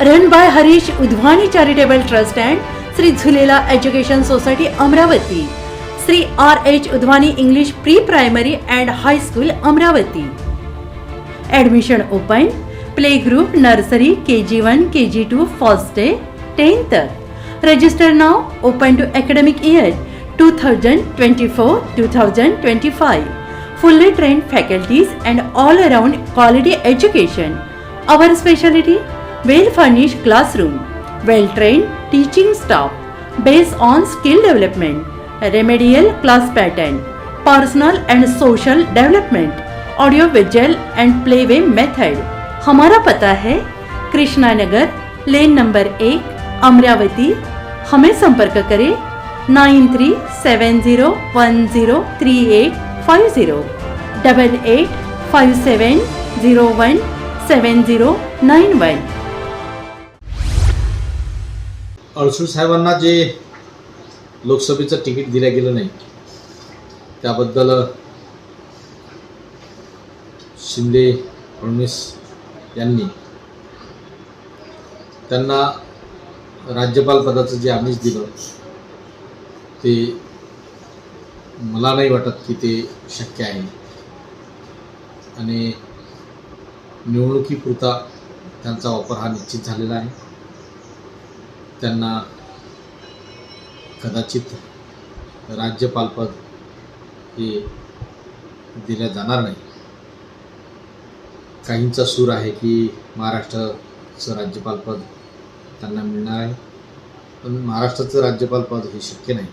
Run by Harish Udwani charitable trust and Shri Jhulela education society Amravati, Shri RH Udwani English pre primary and high school Amravati. Admission open. Play group nursery KG1 KG2 first day 10th. Register now. Open to academic year 2024-2025. Fully trained faculties and all around quality education. Our specialty: well furnished classroom, well trained teaching staff based on skill development, remedial class pattern, personal and social development, audio visual and playway method. हमारा पता है Krishna Nagar, lane number 1, Amravati. हमें संपर्क करें 9370103850 8857017091. अडसूळ साहेबांना जे लोकसभेचं ticket दिलं गेलं नाही त्याबद्दल शिंदे फडणवीस यांनी त्यांना राज्यपाल पदाचं जे आमिष दिलं ते मला नाही वाटत की ते शक्य आहे आणि निवडणुकीपुरता त्यांचा वापर हा निश्चित झालेला आहे. त्यांना कदाचित राज्यपालपद हे दिलं जाणार नाही. काहींचा सूर आहे की महाराष्ट्राचं राज्यपालपद त्यांना मिळणार आहे, पण महाराष्ट्राचं राज्यपालपद हे शक्य नाही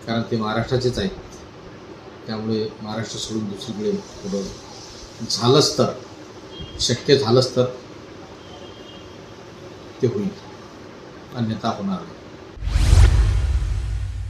कारण ते महाराष्ट्राचेच आहेत. त्यामुळे महाराष्ट्र सोडून दुसरीकडे थोडं झालंच तर शक्य झालंच तर ते होईल, अन्यथा होणार नाही.